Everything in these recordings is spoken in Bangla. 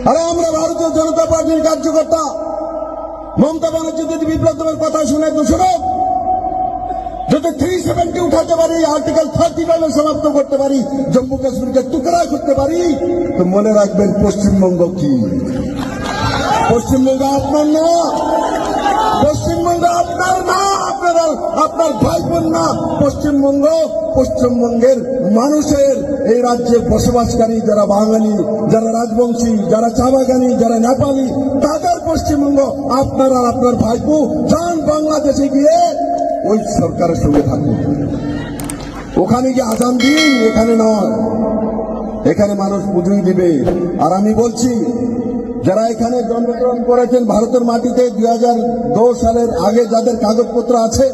আরে আমরা ভারতীয় জনতা পার্টির কার্যকর্তা, মমতা ব্যানার্জি যদি বিপ্লবের কথা শুনে তো শুনো, যদি 370 উঠাতে পারি, আর্টিকেল 35 সমাপ্ত করতে পারি, জম্মু কাশ্মীরকে টুকরা করতে পারি, তো মনে রাখবেন পশ্চিমবঙ্গ কি? পশ্চিমবঙ্গ আপনার না, পশ্চিমবঙ্গ আপনার না, আপনার ভাই বোন না। পশ্চিমবঙ্গ পশ্চিমবঙ্গের মানুষের, এই রাজ্যে বসবাসকারী যারা বাঙালি, যারা রাজবংশী, যারা চা বাগানি, যারা নেপালি, তাদের পশ্চিমবঙ্গ। আপনার আর আপনার ভাইপো যান বাংলাদেশে গিয়ে ওই সরকারের সঙ্গে থাকুন, ওখানে গিয়ে আজান দিন, এখানে নয়। এখানে মানুষ পুজোই দিবে। আর আমি বলছি, যারা এখানে জন্মগ্রহণ করেছেন ভারতের মাটিতে 2002 সালের আগে যাদের কাগজপত্র আছে,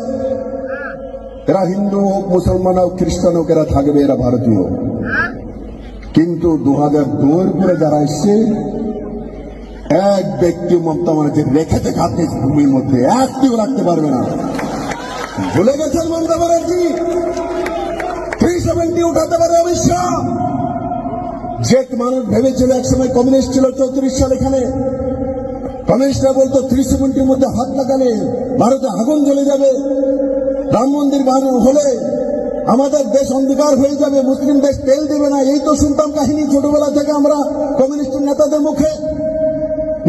এরা হিন্দু হোক, মুসলমান হোক, খ্রিস্টান হোক, এরা থাকবে, এরা ভারতীয়। কিন্তু 2002 পরে যারা এসছে, এক ব্যক্তি মমতা ব্যানার্জি রেখেছে খাতে ভূমির মধ্যে, একটিও রাখতে পারবে না। ভুলে গেছেন মমতা ব্যানার্জি? 370 উঠাতে পারে অমিত শাহ। যে মানুষ ভেবেছিল একসময় কমিউনিস্ট ছিল 34 সাল এখানে, কমিউনিস্টরা বলতো 370 মধ্যে হাত লাগালে ভারতে আগুন জ্বলে যাবে, রাম মন্দির বানানো হলে আমাদের দেশ অন্ধকার হয়ে যাবে, মুসলিম দেশ তেল দেবে না। এই তো শুনতাম কাহিনী ছোটবেলা থেকে আমরা কমিউনিস্ট নেতাদের মুখে।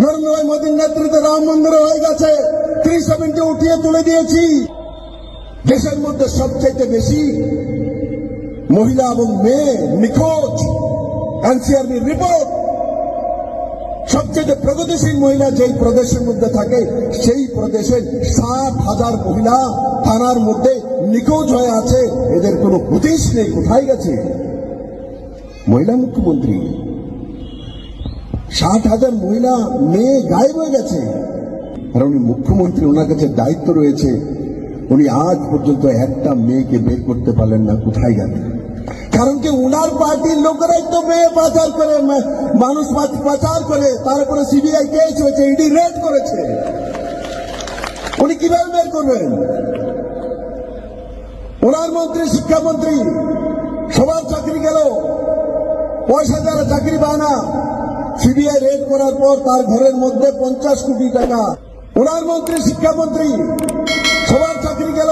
নরেন্দ্র ভাই মোদীর নেতৃত্বে রাম মন্দির হয়ে গেছে, 370 উঠিয়ে তুলে দিয়েছি। দেশের মধ্যে সবচেয়ে বেশি মহিলা এবং মেয়ে নিখোঁজ, এনসিআরবি রিপোর্ট। সবচেয়ে প্রগতিশীল মহিলা যেই প্রদেশের মধ্যে থাকে, সেই প্রদেশে 60,000 মহিলা থানার মধ্যে নিখোঁজ হয়ে আছে। এদের কোনো হদিশ নেই, কোথায় গেছে? মহিলা মুখ্যমন্ত্রী, 60,000 মহিলা মেয়ে গায়েব হয়ে গেছে। আর উনি মুখ্যমন্ত্রী, ওনার কাছে দায়িত্ব রয়েছে, উনি আজ পর্যন্ত একটা মেয়েকে বের করতে পারলেন না। কোথায় গেল? কারণ কি, উনার পার্টির লোকেরাই তো মেয়ে পাচার করে, মানুষ পাচার করে, তারপরে সিবিআই কেস হয়েছে, ইডি রেড করেছে। উনি কিভাবে বের করবেন? ওনার মন্ত্রী, শিক্ষামন্ত্রী, সবার চাকরি গেল, পয়সা যারা চাকরি পায় না, সিবিআই রেড করার পর তার ঘরের মধ্যে 50 কোটি টাকা। ওনার মন্ত্রী, শিক্ষামন্ত্রী, সবার চাকরি গেল,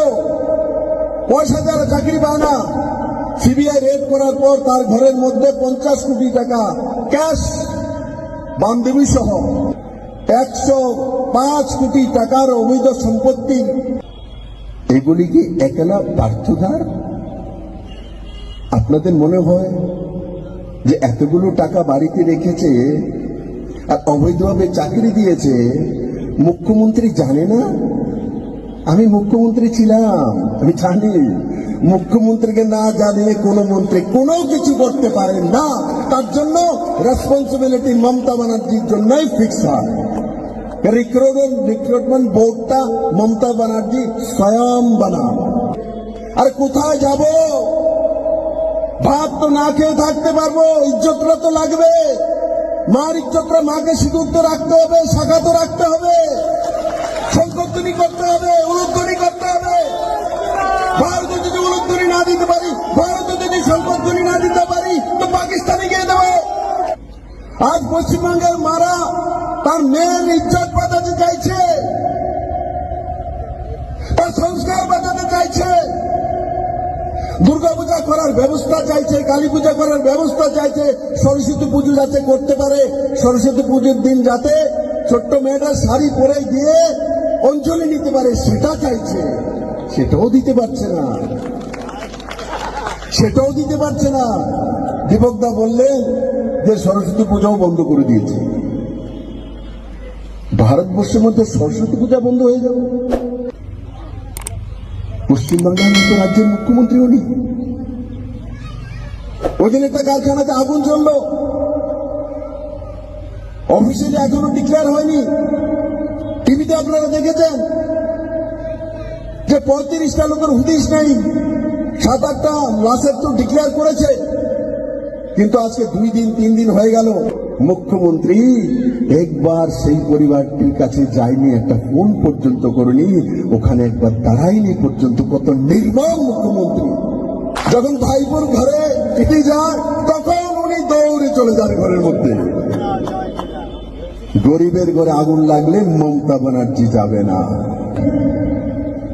পয়সা যারা চাকরি পায় না, সিবিআই রেড করার পর তার ঘরের মধ্যে 50 কোটি টাকা ক্যাশ, বান্ধবী সহ 105 কোটি টাকার অবৈধ সম্পত্তি। এগুলি কি একলা পার্থধার? আপনাদের মনে হয় যে এতগুলো টাকা বাড়িতে রেখেছে আর অবৈধভাবে চাকরি দিয়েছে, মুখ্যমন্ত্রী জানে না? আমি মুখ্যমন্ত্রী ছিলাম, আমি জানি। মুখ্যমন্ত্রীকে না জানিয়ে কোন মন্ত্রী কোনো কিছু করতে পারেন না। তার জন্য রেসপন্সিবিলিটি মমতা ব্যানার্জির জন্যই ফিক্স হয়। রিক্রুটমেন্ট বোর্ডটা মমতা ব্যানার্জি স্বয়ং বানান। আর কোথায় যাব? ভাত তো না খেয়ে থাকতে পারবো, ইজ্জতটা তো লাগবে। মার ইজ্জতটা, মাকে সিঁদুর তো রাখতে হবে, শাখা তো রাখতে হবে, শঙ্করধ্বনি করতে হবে, উলুধ্বনি করতে হবে। ভারতে যদি উলুধ্বনি না দিতে পারি, ভারতে যদি শঙ্করধ্বনি না দিতে পারি, তো পাকিস্তানে গিয়ে দেবো। আজ পশ্চিমবঙ্গের মারা তার মেয়ের ইজ্জত বাঁচাতে চাইছে, তার সংস্কার বাঁচাতে চাইছে, দুর্গাপূজা করার ব্যবস্থা চাইছে, কালী পূজা করার ব্যবস্থা চাইছে, সরস্বতী পুজো যাতে করতে পারে, সরস্বতী পুজোর দিন যাতে ছোট্ট মেয়েটা শাড়ি পরে গিয়ে অঞ্জলি নিতে পারে, সেটা চাইছে। সেটাও দিতে পারছে না, সেটাও দিতে পারছে না। দীপকদা বললেন যে সরস্বতী পূজাও বন্ধ করে দিয়েছে। ভারতবর্ষের মধ্যে সরস্বতী পূজা বন্ধ হয়ে যাবে? পশ্চিমবাংলার মতো রাজ্যের মুখ্যমন্ত্রী উনি। ওই দিন একটা কারখানাতে আগুন জ্বলল, অফিসিয়ালি এখনো ডিক্লেয়ার হয়নি। টিভিতে আপনারা দেখেছেন যে 35টা লোকের হুদিশ নেই, 7-8টা লাশের তো ডিক্লেয়ার করেছে, কিন্তু আজকে 2 দিন 3 দিন হয়ে গেল, মুখ্যমন্ত্রী একবার সেই পরিবারটির কাছে যায়নি, একটা ফোন পর্যন্ত করেনি, ওখানে একবার দাঁড়ায়নি পর্যন্ত। কত নির্মম মুখ্যমন্ত্রী! যখন ভাইপোর ঘরে চিঠি যায়, তখন উনি দৌড়ে চলে যান ঘরের মধ্যে। গরিবের ঘরে আগুন লাগলে মমতা ব্যানার্জি যাবে না।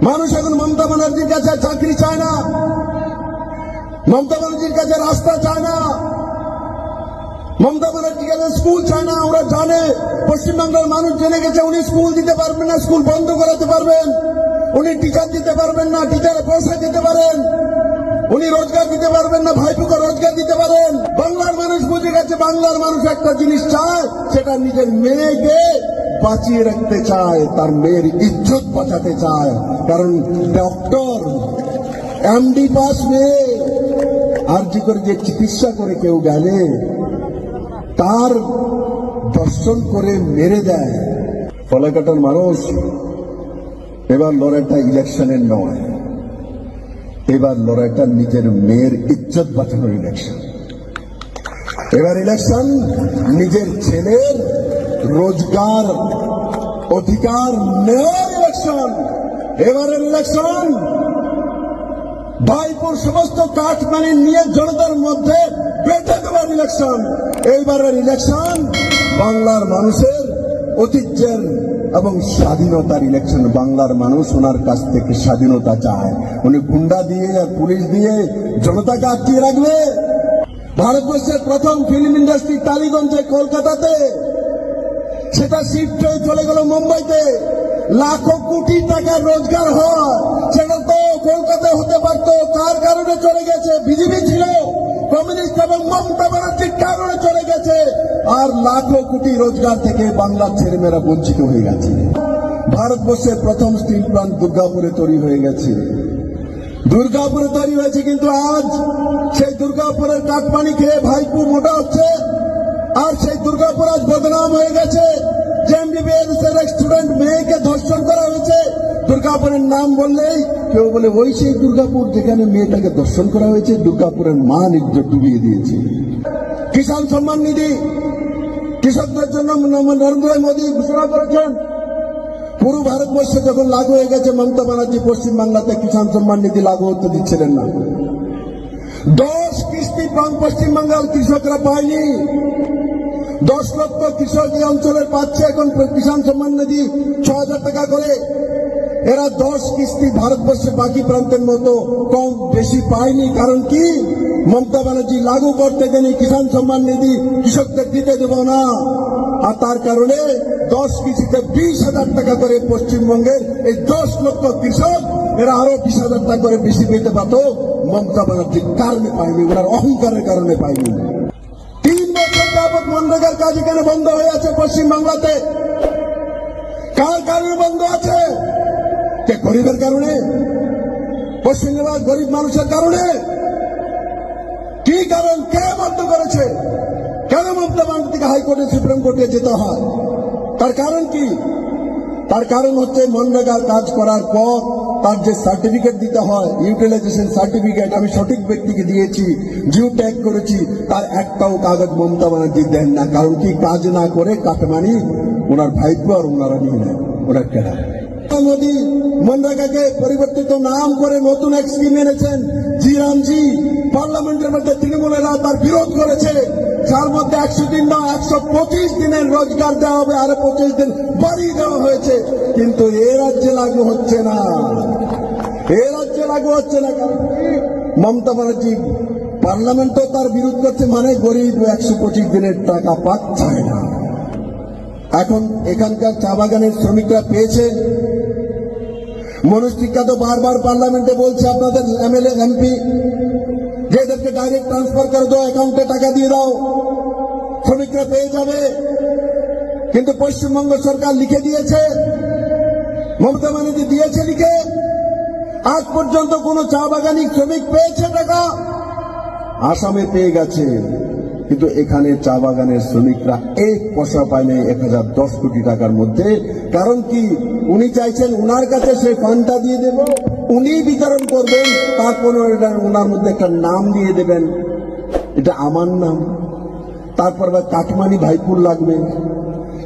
মানুষ এখন মমতা ব্যানার্জির কাছে চাকরি চায় না, মমতা ব্যানার্জির কাছে রাস্তা চায় না, মমতা ব্যানার্জির কাছে স্কুল চায় না। ওরা জানে, পশ্চিমবাংলার মানুষ জেনে গেছে উনি স্কুল দিতে পারবেন না, স্কুল বন্ধ করাতে পারবেন, উনি টিচার দিতে পারবেন না, টিচারে পয়সা দিতে পারেন, উনি রোজগার দিতে পারবেন না, ভাইপুকে রোজগার দিতে পারেন। বাংলার মানুষ বুঝে গেছে, বাংলার মানুষ একটা জিনিস চায়, সেটা নিজের মেয়েকে বাঁচিয়ে রাখতে চায়, তার মেয়ের ইজ্জত বাঁচাতে চায়। কারণ ডক্টর এমডি পাস মেয়ে আরজি করে যে চিকিৎসা করে কেউ গেলে তার দর্শন করে মেরে দেয়। ফলাকাটার মানুষ এবার লড়াইটা ইলেকশনের নয়, এবার লড়াইটা নিজের মেয়ের ইজ্জত বাঁচানোর ইলেকশন। এবার ইলেকশন নিজের ছেলের রোজগার অধিকার নেওয়ার ইলেকশন। এবারের ইলেকশন ভাইপুর সমস্ত কাঠমানি নিয়ে জনতার মধ্যে বেঁধে দেওয়ার ইলেকশন। এইবারের ইলেকশন বাংলার মানুষের ঐতিহ্যের এবং স্বাধীনতার ইলেকশন। বাংলার মানুষ ওনার কাছ থেকে স্বাধীনতা চায়। উনি গুন্ডা দিয়ে আর পুলিশ দিয়ে জনতাকে আটকিয়ে রাখবে। ভারতবর্ষের প্রথম ফিল্ম ইন্ডাস্ট্রি টালিগঞ্জে কলকাতাতে, সেটা শিফট হয়ে চলে গেল মুম্বাইতে। লাখো কোটি টাকা রোজগার হয়, সেটা তো কলকাতায় হতে পারতো। কার কারণে চলে গেছে? বিজেপি ছিল, কমিউনিস্ট এবং মমতা ব্যানার্জির কারণে চলে গেছে। আর লাখো কোটি রোজগার থেকে বাংলার ছেলেমেয়েরা বঞ্চিত হয়ে গেছে। ভারতবর্ষের প্রথম স্টিল প্লান্ট দুর্গাপুরে তৈরি হয়ে গেছে, দুর্গাপুরে তৈরি হয়েছে। কিন্তু আজ সেই দুর্গাপুরের কাঠপানি খেয়ে ভাইপুর মোটা হচ্ছে, আর সেই দুর্গাপুর আজ বদনাম হয়ে গেছে। যে এমবিবিএস এর স্টুডেন্ট মেয়েকে ধর্ষণ করা হয়েছে, দুর্গাপুরের নাম বললেই কেউ বলে ওই সেই দুর্গাপুর যেখানে মেয়েটাকে ধর্ষণ করা হয়েছে। দুর্গাপুরের মান ইজ্জত ডুবিয়ে দিয়েছে। কিষাণ সম্মান নিধি কৃষকদের জন্য নরেন্দ্র মোদী ঘোষণা করেছেন। পুরো ভারতবর্ষে যখন লাগু হয়ে গেছে, মমতা ব্যানার্জি পশ্চিমবাংলাতে কিষাণ সম্মান নিধি লাগু হতে দিচ্ছিলেন না। 10 কিস্তি পশ্চিমবাংলার কৃষকরা পায়নি। 10 লক্ষ কৃষক এই অঞ্চলের পাচ্ছে এখন কিষাণ সম্মান নিধি 6,000 টাকা করে। এরা 10 কিস্তি ভারতবর্ষের বাকি প্রান্তের মতো কম বেশি পায়নি। কারণ কি? মমতা ব্যানার্জি লাগু করতে গেলে কিষাণ সম্মান নিধি কৃষকদের দিতে দেব না। আর তার কারণে 10 কিস্তিতে 20,000 টাকা করে পশ্চিমবঙ্গের এই 10 লক্ষ কৃষক এরা আরো 20,000 টাকা করে বেশি পেতে পারত। মমতা ব্যানার্জির কারণে পায়নি, ওনার অহংকারের কারণে পায়নি। 3 বছর যাবৎ মনরেগার কাজ এখানে বন্ধ হয়ে আছে পশ্চিমবাংলাতে। কার কারণে বন্ধ আছে? কে? গরিবের কারণে, পশ্চিমবাংলার গরিব মানুষের কারণে। কি কারণ? কে বন্ধ করেছে? কেন মমতা ব্যানার্জি থেকে হাইকোর্টে সুপ্রিম কোর্টে যেতে হয়? তার কারণ কি? তার কারণ হচ্ছে মনরেগার কাজ করার পর তার যে সার্টিফিকেট দিতে হয়, ইউটিলাইজেশন সার্টিফিকেট, আমি সঠিক ব্যক্তিকে দিয়েছি, জিও ট্যাগ করেছি, তার একটাও কাগজ মমতা ব্যানার্জি দেন না। কারণ কি? কাজ না করে কাটমানি ওনার ভাইপো আর ওনারা নিয়ে নেয়, ওনার কেনা। মোদী মনরেগাকে পরিবর্তিত নাম করে নতুন এক স্কিম এনেছেন, জি রামজি। পার্লামেন্টের মধ্যে তৃণমূলেরা তার বিরোধ করেছে, যার মধ্যে 100 দিন না 125 দিনের রোজগার দেওয়া হবে, আরো 25 দিন বাড়িয়ে দেওয়া হয়েছে। কিন্তু এ রাজ্যে লাগু হচ্ছে না, এ রাজ্যে লাগু হচ্ছে না। কারণ মমতা ব্যানার্জি পার্লামেন্টও তার বিরোধ করছে, মানে গরিব 125 দিনের টাকা পাচ্ছে না। এখন এখানকার চা বাগানের শ্রমিকরা পেয়েছে। মনোজ টিক্কা তো বারবার পার্লামেন্টে বলছে আপনাদের এমএলএ এমপি যে এদেরকে ডাইরেক্ট ট্রান্সফার করে দাও, অ্যাকাউন্টে টাকা দিয়ে দাও, শ্রমিকরা পেয়ে যাবে। কিন্তু পশ্চিমবঙ্গ সরকার লিখে দিয়েছে, মমতা ব্যানার্জি দিয়েছে লিখে, আজ পর্যন্ত কোন চা বাগানি শ্রমিক পেয়েছে টাকা? আসামে পেয়ে গেছে, কিন্তু এখানে চা বাগানের শ্রমিকরা 1 পয়সা পায় নাই 1010 কোটি টাকার মধ্যে। কারণ কি? উনি চাইছেন উনার কাছে সেই ফান্ডটা দিয়ে দেব, উনি বিতরণ করবেন, তারপর ওনার মধ্যে একটা নাম দিয়ে দেবেন, এটা আমার নাম, তারপর আবার কাটমানি ভাইপুর লাগবে।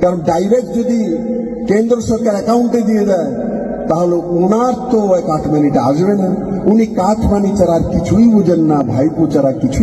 কারণ ডাইরেক্ট যদি কেন্দ্র সরকার অ্যাকাউন্টে দিয়ে দেয় তাহলে ওনার তো কাটমানিটা আসবে না। উনি কাটমানি ছাড়া আর কিছুই বুঝেন না, ভাইপো ছাড়া কিছুই